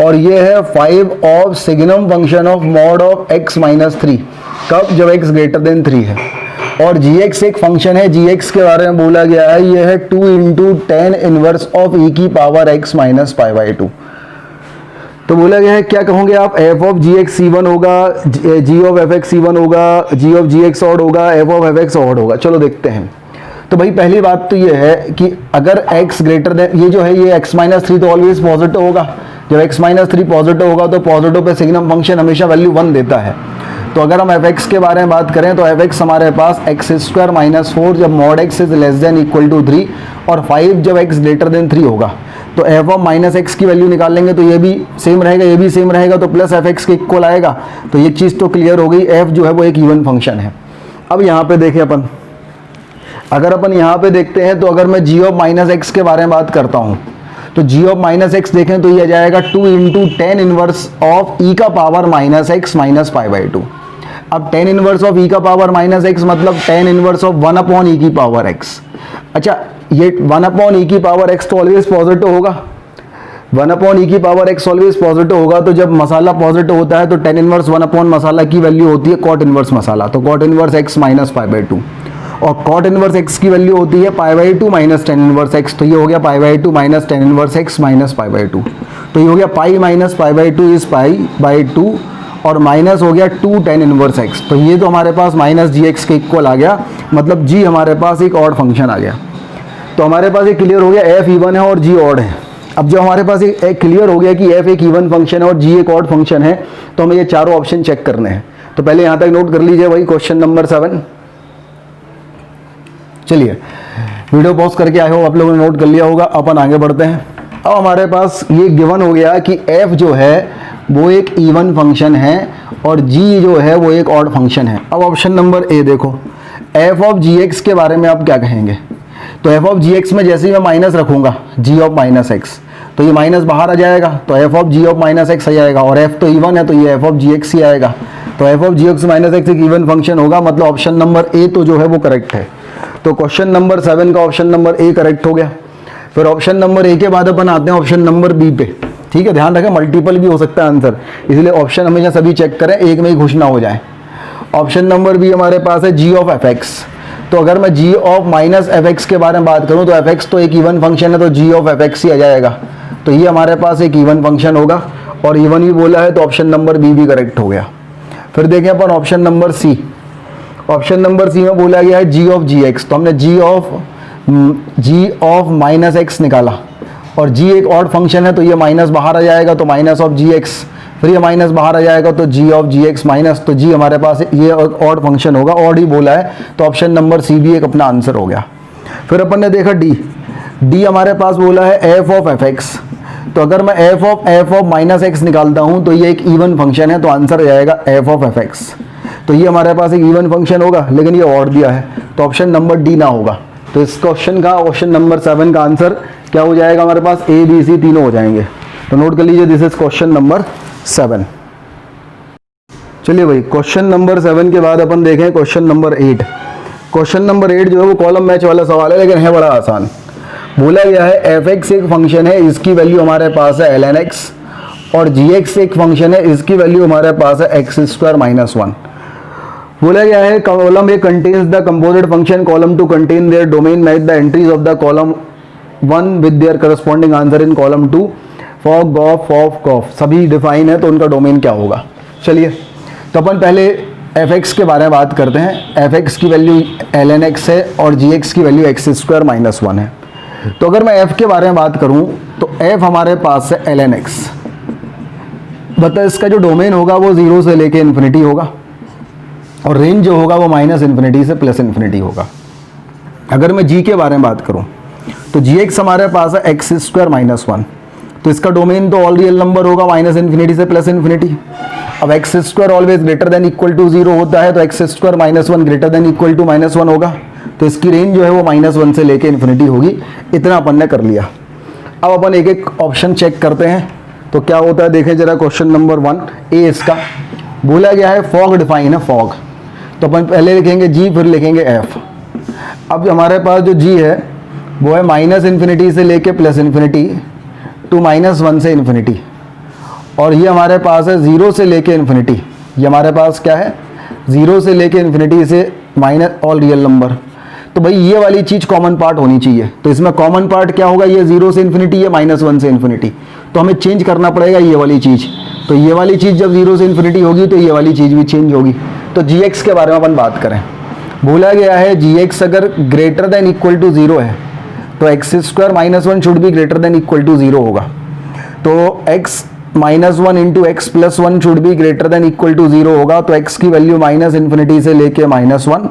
और ये है 5 of signum function of mod of x -3। कब? जब x ग्रेटर देन 3 है। और gx एक फंक्शन है, gx के बारे में बोला गया है, ये है 2 × 10 इनवर्स ऑफ e की पावर x - π/2। तो बोला गया है क्या कहोगे आप? f ऑफ gx c1 होगा, g ऑफ fx c1 होगा, g ऑफ gx ऑड होगा, f ऑफ fx ऑड होगा। चलो देखते हैं। तो भाई पहली बात तो ये है कि अगर x ग्रेटर देन, ये जो है ये x -3 तो ऑलवेज पॉजिटिव होगा। जब x -3 पॉजिटिव होगा तो पॉजिटिव पे सिग्नम फंक्शन हमेशा वैल्यू 1 देता है। तो अगर हम fx के बारे में बात करें तो fx हमारे पास x² -4 जब mod x is less than equal to 3 और 5 जब x ग्रेटर देन 3 होगा। तो f ऑफ -x की वैल्यू निकालेंगे तो ये भी सेम रहेगा, ये भी सेम रहेगा, तो प्लस fx के इक्वल आएगा। तो ये चीज़ तो क्लियर हो गई, f जो है वो एक इवन फंक्शन है। अब यहाँ पे देखें अपन, अगर अपन यहाँ पे देखते हैं तो अगर मैं g ऑफ -x के बारे में बात करता हूँ तो g ऑफ -x देखें तो ये आ जाएगा 2 × 10 इनवर्स ऑफ e का पावर -x - π/2। अब 10 इनवर्स ऑफ e का पावर -x मतलब 10 इनवर्स ऑफ 1 e की पावर x। अच्छा ये 1 e की पावर x तो ऑलवेज पॉजिटिव होगा, 1 e की पावर x ऑलवेज पॉजिटिव होगा। तो जब मसाला पॉजिटिव होता है तो 10 इनवर्स 1 मसाला की वैल्यू होती है cot इनवर्स मसाला, तो cot इनवर्स x - π/2। और cot इनवर्स x की वैल्यू होती है π/2 - 10 इनवर्स x, तो ये हो गया π/2 - 10 इनवर्स x - π/2। तो ये हो गया पाई - π/2 इज π/2 और माइनस हो गया 2 10 इनवर्स x। तो ये तो हमारे पास -gx के इक्वल आ गया, मतलब g हमारे पास एक ऑड फंक्शन आ गया। तो हमारे पास ये क्लियर हो गया f इवन है और g ऑड है। अब जब हमारे पास एक क्लियर हो गया कि f एक इवन फंक्शन है और g एक ऑड फंक्शन है, तो हमें ये चारों ऑप्शन चेक करने हैं। तो पहले यहाँ तक नोट कर लीजिए भाई, क्वेश्चन नंबर 7। चलिए वीडियो पॉज करके आए हो, आप लोगों ने नोट कर लिया होगा। अपन आगे बढ़ते हैं। अब हमारे पास ये गिवन हो गया कि f जो है वो एक इवन फंक्शन है और g जो है वो एक ऑड फंक्शन है। अब ऑप्शन नंबर ए देखो, f ऑफ gx के बारे में आप क्या कहेंगे? तो f ऑफ gx में जैसे ही मैं माइनस रखूंगा g ऑफ -x, तो ये माइनस बाहर आ जाएगा, तो f of g of -x आ जाएगा, और f तो इवन है तो ये f ऑफ gx ही आएगा। तो f ऑफ gx -x एक इवन फंक्शन होगा, मतलब ऑप्शन नंबर ए तो जो है वो करेक्ट है। तो क्वेश्चन नंबर 7 का ऑप्शन नंबर ए करेक्ट हो गया। फिर ऑप्शन नंबर ए के बाद अपन आते हैं ऑप्शन नंबर बी पे। ठीक है, ध्यान रखें मल्टीपल भी हो सकता है आंसर, इसलिए ऑप्शन हमेशा सभी चेक करें, एक में ही घुस ना हो जाए। ऑप्शन नंबर बी हमारे पास है g ऑफ fx। तो अगर मैं g of minus F x के बारे में बात करूं तो एफ एक्स तो एक इवन फंक्शन है, तो g ऑफ एफ एक्स ही आ जाएगा। तो ये हमारे पास एक इवन फंक्शन होगा और इवन भी बोला है, तो ऑप्शन नंबर बी भी करेक्ट हो गया। फिर देखें अपन option number C. Option number C में बोला गया है g ऑफ जी एक्स, तो हमने g ऑफ माइनस एक्स निकाला और g एक ऑड फंक्शन है तो ये माइनस बाहर आ जाएगा, तो माइनस ऑफ जी एक्स, फिर ये माइनस बाहर आ जाएगा तो g of g x minus, तो g हमारे पास ये ऑड फंक्शन होगा, ऑड ही बोला है, तो ऑप्शन नंबर सी भी एक अपना आंसर हो गया। फिर अपन ने देखा डी हमारे पास बोला है एफ ऑफ एफ एक्स, तो अगर मैं एफ ऑफ माइनस एक्स निकालता हूँ तो ये एक इवन फंक्शन है, तो आंसर आ जाएगा एफ ऑफ एफ एक्स। तो ये हमारे पास एक इवन फंक्शन होगा, लेकिन ये ऑड दिया है, तो ऑप्शन नंबर डी ना होगा। तो इस क्वेश्चन का ऑप्शन नंबर 7 का आंसर क्या हो जाएगा हमारे पास, ए बी सी तीनों हो जाएंगे। तो नोट कर लीजिए, दिस इज क्वेश्चन नंबर 7। चलिए भाई, क्वेश्चन नंबर 7 के बाद अपन देखें क्वेश्चन नंबर 8। क्वेश्चन नंबर 8 जो है वो कॉलम मैच वाला सवाल है, लेकिन है बड़ा आसान। बोला गया है एफ एक्स एक फंक्शन है, इसकी वैल्यू हमारे पास है ln x, और जी एक्स एक फंक्शन है, इसकी वैल्यू हमारे पास है x स्क्वायर माइनस 1। बोला गया है column A contains the composite function, column two contain their domain, match the entries of the column 1 with their corresponding answer in column 2 for gof of cof. सभी define है, तो उनका domain क्या होगा। चलिए, तो अपन पहले एफ एक्स के बारे में बात करते हैं। एफ एक्स की वैल्यू ln x है और जी एक्स की वैल्यू x स्क्वायर माइनस 1 है। तो अगर मैं f के बारे में बात करूं तो f हमारे पास है ln x, बता इसका जो डोमेन होगा वो 0 से लेके इन्फिनिटी होगा, और रेंज जो होगा वो माइनस इन्फिनिटी से प्लस इन्फिनिटी होगा। अगर मैं g के बारे में बात करूं तो जी एक्स हमारे पास है x स्क्वायर माइनस 1, तो इसका डोमेन तो ऑल रियल नंबर होगा माइनस इन्फिनिटी से प्लस इन्फिनिटी। अब x square always greater than equal to 0 होता है, तो x square minus 1 greater than equal to minus 1 होगा, तो इसकी रेंज जो है वो माइनस 1 से लेके इन्फिनिटी होगी। इतना अपन ने कर लिया। अब अपन एक एक ऑप्शन चेक करते हैं तो क्या होता है, देखें जरा। क्वेश्चन नंबर 1 ए, इसका बोला गया है फॉग डिफाइन है, फॉग, तो अपन पहले लिखेंगे जी फिर लिखेंगे एफ। अब हमारे पास जो जी है वो है माइनस इन्फिनिटी से लेके प्लस इन्फिनिटी टू माइनस 1 से इन्फिनिटी, और ये हमारे पास है 0 से लेके इन्फिनिटी। ये हमारे पास क्या है, 0 से लेके इन्फिनिटी से माइनस ऑल रियल नंबर। तो भाई ये वाली चीज़ कॉमन पार्ट होनी चाहिए, तो इसमें कॉमन पार्ट क्या होगा, ये 0 से इन्फिनिटी, ये माइनस 1 से इन्फिनिटी, तो हमें चेंज करना पड़ेगा ये वाली चीज़। तो ये वाली चीज़ जब 0 से इन्फिनिटी होगी तो ये वाली चीज़ भी चेंज होगी। तो जी एक्स के बारे में अपन बात करें, बोला गया है जी एक्स अगर ग्रेटर देन इक्वल टू 0 है तो x square minus 1 should be greater than equal to 0 होगा। तो x minus 1 into x plus 1 should be greater than equal to 0 होगा। तो एक्स की वैल्यू माइनस इन्फिनिटी से लेके माइनस 1,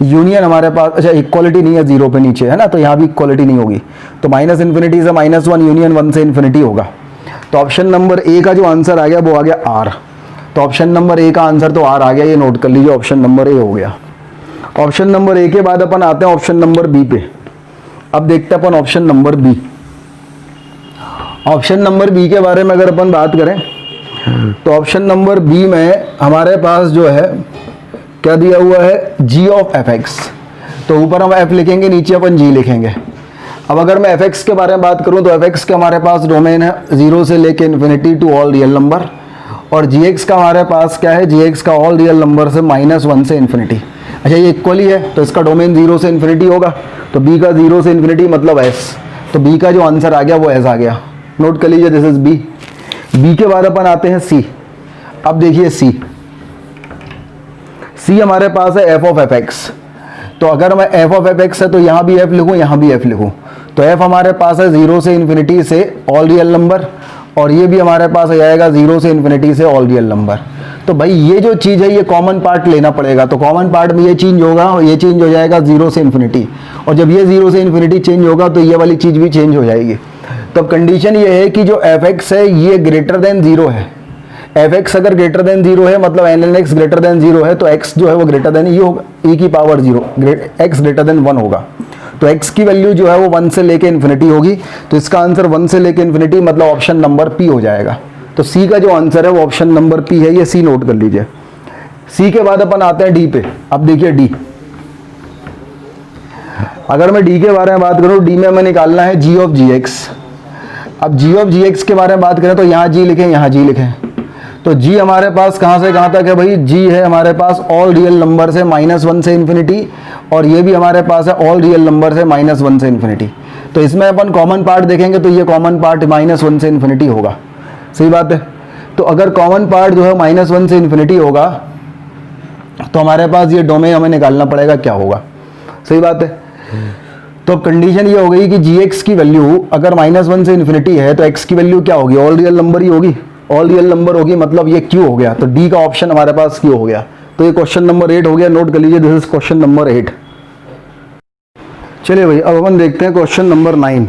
यूनियन हमारे पास, अच्छा इक्वालिटी नहीं है 0 पे नीचे है ना, तो यहाँ भी इक्वालिटी नहीं होगी, तो माइनस इन्फिनिटी से माइनस 1 यूनियन 1 से इन्फिनिटी होगा। तो ऑप्शन नंबर ए का जो आंसर आ गया वो आ गया आर। तो ऑप्शन नंबर ए का आंसर तो आर आ गया, ये नोट कर लीजिए, ऑप्शन नंबर ए हो गया। ऑप्शन नंबर ए के बाद अपन आते हैं ऑप्शन नंबर बी पे। अब देखते हैं अपन option number B. Option number B के बारे में अगर अपन बात करें तो ऑप्शन नंबर बी में हमारे पास जो है क्या दिया हुआ है, g ऑफ एफ एक्स। तो ऊपर हम f लिखेंगे, नीचे अपन g लिखेंगे। अब अगर मैं fx के बारे में बात करूं तो fx के हमारे पास डोमेन है 0 से लेके infinity to all real number, और gx का हमारे पास क्या है, gx का ऑल रियल नंबर से माइनस 1 से इन्फिनिटी। अच्छा ये इक्वल ही है तो इसका डोमेन 0 से इन्फिनिटी होगा, तो b का 0 से इन्फिनिटी मतलब s, तो b का जो आंसर आ गया वो s आ गया। नोट कर लीजिए, दिस इज b। b के बाद अपन आते हैं c। अब देखिए c हमारे पास है f ऑफ एफ एक्स। तो अगर मैं f ऑफ एफ एक्स है तो यहाँ भी f लिखूँ, यहाँ भी f लिखूँ, तो f हमारे पास है 0 से इन्फिनिटी से ऑल रियल नंबर, और ये भी हमारे पास आ जाएगा 0 से इन्फिनिटी से ऑल रियल नंबर। तो भाई ये जो चीज़ है ये कॉमन पार्ट लेना पड़ेगा, तो कॉमन पार्ट में ये चेंज होगा, ये चेंज हो जाएगा 0 से इन्फिनिटी, और जब ये 0 से इन्फिनिटी चेंज होगा तो ये वाली चीज़ भी चेंज हो जाएगी। तब कंडीशन ये है कि जो एफ एक्स है ये ग्रेटर देन 0 है। एफ एक्स अगर ग्रेटर देन 0 है मतलब n n x greater than 0 है, तो एक्स जो है वो ग्रेटर देन ये होगा, e की पावर 0, एक्स ग्रेटर देन 1 होगा। तो x की वैल्यू जो है वो 1 से लेके इन्फिनिटी होगी, तो इसका आंसर 1 से लेके इन्फिनिटी मतलब ऑप्शन नंबर पी हो जाएगा। तो सी का जो आंसर है वो ऑप्शन नंबर पी है, ये सी नोट कर लीजिए। सी के बाद अपन आते हैं डी पे। अब देखिए डी, अगर मैं डी के बारे में बात करूँ, डी में हमें निकालना है जी ऑफ जी एक्स। अब जी ऑफ जी एक्स के बारे में बात करें तो यहाँ जी लिखें, यहाँ जी लिखें, तो g हमारे पास कहाँ से कहाँ तक है भाई, g है हमारे पास ऑल रियल नंबर से -1 से इन्फिनिटी, और ये भी हमारे पास है ऑल रियल नंबर से -1 से इन्फिनिटी। तो इसमें अपन कॉमन पार्ट देखेंगे तो ये कॉमन पार्ट -1 से इन्फिनिटी होगा, सही बात है। तो अगर कॉमन पार्ट जो है -1 से इन्फिनिटी होगा तो हमारे पास ये डोमेन हमें निकालना पड़ेगा क्या होगा, सही बात है। तो अब कंडीशन ये हो गई कि gx की वैल्यू अगर -1 से इन्फिनिटी है तो x की वैल्यू क्या होगी, ऑल रियल नंबर ही होगी, ऑल रियल नंबर होगी, मतलब ये q हो गया। तो d का ऑप्शन हमारे पास q हो गया। तो ये क्वेश्चन नंबर 8 हो गया, नोट कर लीजिए, दिस इज क्वेश्चन नंबर 8। चलिए भाई अब अपन देखते हैं क्वेश्चन नंबर 9।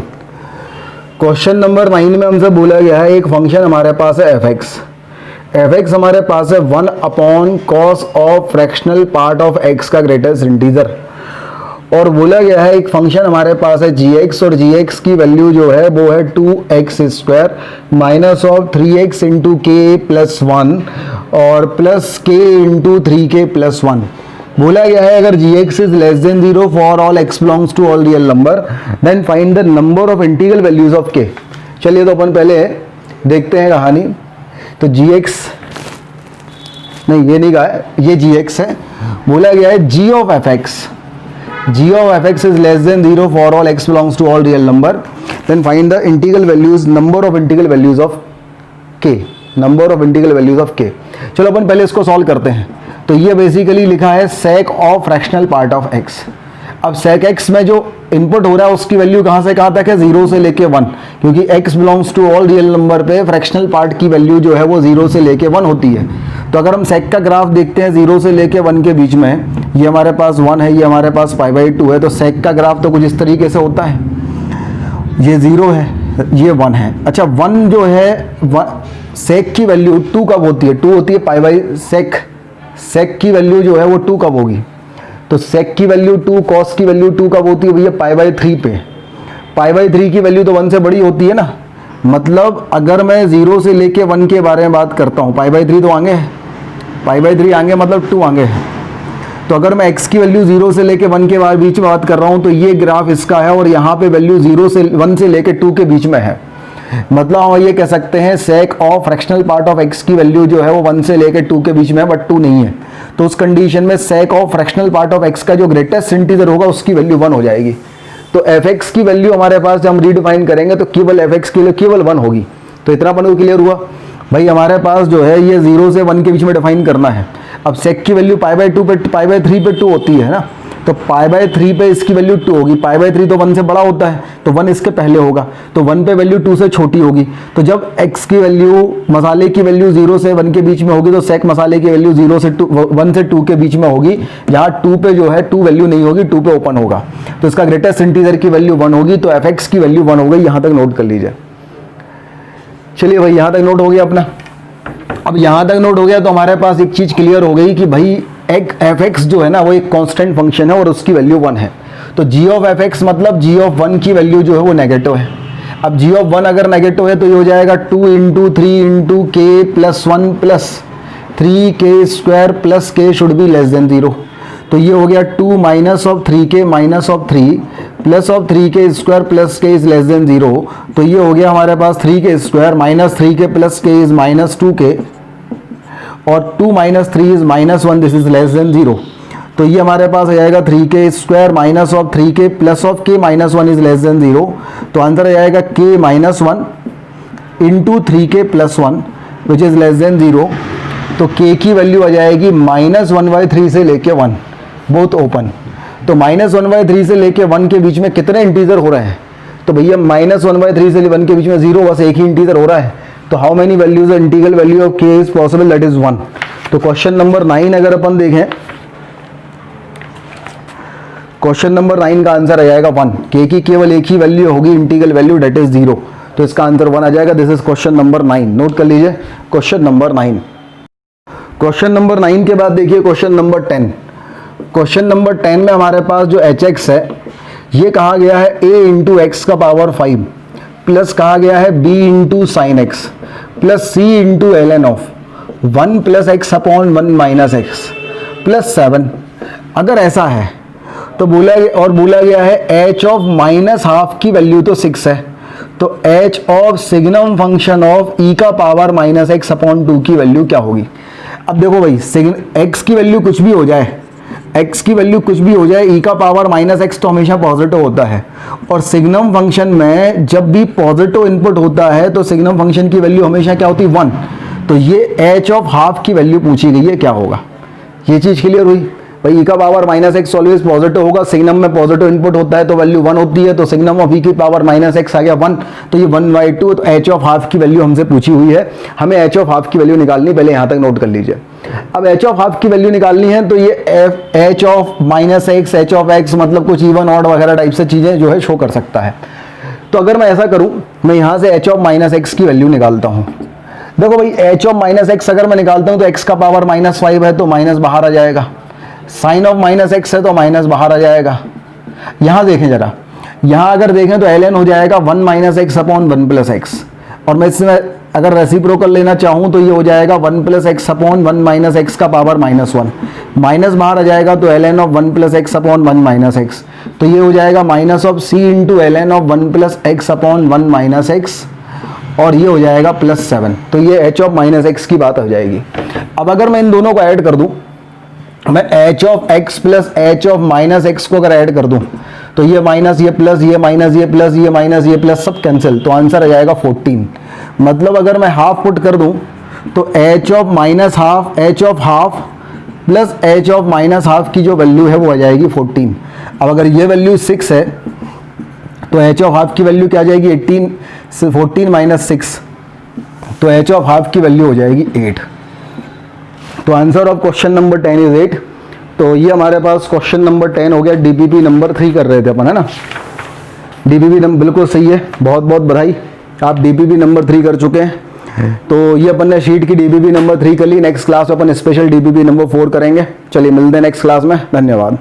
क्वेश्चन नंबर 9 में हमसे बोला गया है एक फंक्शन हमारे पास है f(x) हमारे पास है 1 cos of fractional part of x का ग्रेटेस्ट इंटीजर, और बोला गया है एक फंक्शन हमारे पास है gx, और gx की वैल्यू जो है वो है 2x² minus of 3x into के प्लस 1 और plus k into 3k plus 1। बोला गया है अगर gx is less than 0 for all x belongs to all real number then find the number of integral values of k। चलिए तो अपन पहले देखते हैं कहानी। तो gx नहीं, ये नहीं कहा है, ये gx है। बोला गया है g of fx is less than 0 for all x belongs to all real number then find the integral values, number of integral values of k, number of integral values of k। चलो अपन पहले इसको solve करते हैं। तो ये basically लिखा है sec of fractional part of x। अब sec x में जो इनपुट हो रहा है उसकी वैल्यू कहाँ से कहाँ तक है, 0 से लेके 1, क्योंकि x belongs to all real number पे फ्रैक्शनल पार्ट की वैल्यू जो है वो 0 से लेके 1 होती है। तो अगर हम sec का ग्राफ देखते हैं 0 से लेके 1 के बीच में, ये हमारे पास 1 है, ये हमारे पास π/2 है, तो sec का ग्राफ तो कुछ इस तरीके से होता है, ये 0 है, ये 1 है। अच्छा 1 जो है sec की वैल्यू 2 कब होती है, 2 होती है π/sec, sec की वैल्यू जो है वो 2 कब होगी, तो sec की वैल्यू 2, cos की वैल्यू 2 कब होती है भैया, π/3 पे। π/3 की वैल्यू तो 1 से बड़ी होती है ना, मतलब अगर मैं 0 से लेके 1 के बारे में बात करता हूँ, π/3 तो आगे है, π/3 आगे मतलब 2 आगे है। तो अगर मैं x की वैल्यू 0 से लेके 1 के बीच में बात कर रहा हूँ तो ये ग्राफ इसका है, और यहाँ पे वैल्यू 1 से लेके 2 के बीच में है, मतलब हम ये कह सकते हैं sec of fractional part of x की वैल्यू जो है वो 1 से लेके 2 के बीच में है, बट 2 नहीं है। तो उस कंडीशन में sec of fractional part of x का जो ग्रेटेस्ट इंटीजर होगा उसकी वैल्यू 1 हो जाएगी। तो fx की वैल्यू हमारे पास जब हम रीडिफाइन करेंगे तो केवल fx के लिए केवल 1 होगी। तो इतना अपन को क्लियर हुआ भाई। हमारे पास जो है ये 0 से 1 के बीच में डिफाइन करना है। अब sec की वैल्यू π/2 पे π/3 पे 2 होती है ना, तो π/3 पे इसकी वैल्यू 2 होगी, π/3 तो 1 से बड़ा होता है, तो 1 इसके पहले होगा, तो 1 पे वैल्यू 2 से छोटी होगी। तो जब x की वैल्यू, मसाले की वैल्यू 0 से 1 के बीच में होगी तो sec मसाले की वैल्यू 1 से 2 के बीच में होगी। यहाँ 2 पे जो है 2 वैल्यू नहीं होगी, 2 पे ओपन होगा, तो इसका ग्रेटेस्ट इंटीजर की वैल्यू 1 होगी। तो fx की वैल्यू 1 हो गई, यहाँ तक नोट कर लीजिए। चलिए भाई यहाँ तक नोट हो गया अपना। अब यहाँ तक नोट हो गया तो हमारे पास एक चीज़ क्लियर हो गई कि भाई fx जो है ना वो एक कांस्टेंट फंक्शन है और उसकी वैल्यू 1 है। तो g ऑफ fx मतलब g ऑफ 1 की वैल्यू जो है वो नेगेटिव है। अब g ऑफ 1 अगर नेगेटिव है तो ये हो जाएगा 2 इंटू 3 इंटू के plus 1 plus 3k² plus k should be less than 0। तो ये हो गया 2 minus of 3k minus of 3 plus of 3k² plus k is less than 0। तो ये हो गया हमारे पास 3k² minus 3k plus k is minus 2k, और 2 minus 3 is minus 1, this is less than 0। तो ये हमारे पास आ जाएगा 3k² minus of 3k plus of k minus 1 is less than 0। तो आंसर आ जाएगा k minus 1 into 3k plus 1 which is less than 0। तो k की value आ जाएगी -1/3 से लेके 1, बोथ ओपन। तो -1/3 से लेके 1 के बीच में कितने इंटीजर हो रहे हैं, तो भैया -1/3 से 1 के बीच में 0, बस एक ही इंटीजर हो रहा है। तो how many values integral value of k is possible, that is 1। तो क्वेश्चन नंबर 9 अगर अपन देखें, क्वेश्चन नंबर 9 का आंसर आ जाएगा 1। k की केवल एक ही वैल्यू होगी, इंटीग्रल वैल्यू, दैट इज 0। तो इसका आंसर 1 आ जाएगा। This is question number 9, note कर लीजिए क्वेश्चन नंबर 9। क्वेश्चन नंबर 9 के बाद देखिए क्वेश्चन नंबर 10। क्वेश्चन नंबर 10 में हमारे पास जो hx है ये कहा गया है a इंटू एक्स का पावर 5 प्लस कहा गया है b into sine x plus c into ln of 1 plus x upon 1 minus x plus 7। अगर ऐसा है तो बोला गया है h ऑफ -½ की वैल्यू तो 6 है, तो h of signum function of e का पावर माइनस एक्स अपॉन 2 की वैल्यू क्या होगी। अब देखो भाई x की वैल्यू कुछ भी हो जाए, x की वैल्यू कुछ भी हो जाए, e का पावर माइनस एक्स तो हमेशा पॉजिटिव होता है, और सिग्नम फंक्शन में जब भी पॉजिटिव इनपुट होता है तो सिग्नम फंक्शन की वैल्यू हमेशा क्या होती है 1। तो ये h ऑफ हाफ की वैल्यू पूछी गई है, क्या होगा। ये चीज़ क्लियर हुई भाई। e का power minus x always positive होगा, सिग्नम में पॉजिटिव इनपुट होता है तो वैल्यू 1 होती है, तो सिग्नम ऑफ e की पावर माइनस एक्स आ गया 1, तो ये 1/2, तो h ऑफ हाफ की वैल्यू हमसे पूछी हुई है। हमें h ऑफ हाफ की वैल्यू निकालनी, पहले यहाँ तक नोट कर लीजिए। अब h ऑफ हाफ की वैल्यू निकालनी है तो ये h of minus x, h of x मतलब कुछ इवन ऑड वगैरह टाइप से चीज़ें जो है शो कर सकता है। तो अगर मैं ऐसा करूँ, मैं यहाँ से h ऑफ माइनस एक्स की वैल्यू निकालता हूँ। देखो भाई h ऑफ माइनस एक्स अगर मैं निकालता हूँ तो x का पावर -5 है तो माइनस बाहर आ जाएगा, साइन ऑफ माइनस एक्स है तो माइनस बाहर आ जाएगा। यहाँ देखें जरा, यहाँ अगर देखें तो ln हो जाएगा 1 minus x upon 1 plus x, और मैं इसमें अगर रेसिप्रोकल लेना चाहूँ तो ये हो जाएगा 1 plus x upon 1 minus x का पावर -1, माइनस बाहर आ जाएगा तो ln of 1 plus x upon 1 minus x, तो ये हो जाएगा minus of c into ln of 1 plus x upon 1 minus x, और ये हो जाएगा +7। तो ये h ऑफ माइनस एक्स की बात हो जाएगी। अब अगर मैं इन दोनों को ऐड कर दूं, मैं h of x plus h of minus x को अगर ऐड कर दूं तो ये माइनस, ये प्लस, ये माइनस, ये प्लस, ये माइनस, ये प्लस सब कैंसिल, तो आंसर आ जाएगा 14। मतलब अगर मैं हाफ पुट कर दूं तो h of minus half, h of half plus h of minus half की जो वैल्यू है वो आ जाएगी 14। अब अगर ये वैल्यू 6 है तो h ऑफ हाफ की वैल्यू क्या आ जाएगी 18 से 14 माइनस 6, तो h ऑफ हाफ की वैल्यू हो जाएगी 8। तो answer of question number 10 is 8। तो ये हमारे पास क्वेश्चन नंबर 10 हो गया। डीपीपी नंबर 3 कर रहे थे अपन, है ना। डीपीपी नंबर बिल्कुल सही है, बहुत बहुत बधाई, आप डीपीपी नंबर 3 कर चुके हैं। तो ये अपन ने शीट की डीपीपी नंबर 3 कर ली। नेक्स्ट क्लास में अपन स्पेशल डीपीपी नंबर 4 करेंगे। चलिए मिलते हैं नेक्स्ट क्लास में, धन्यवाद।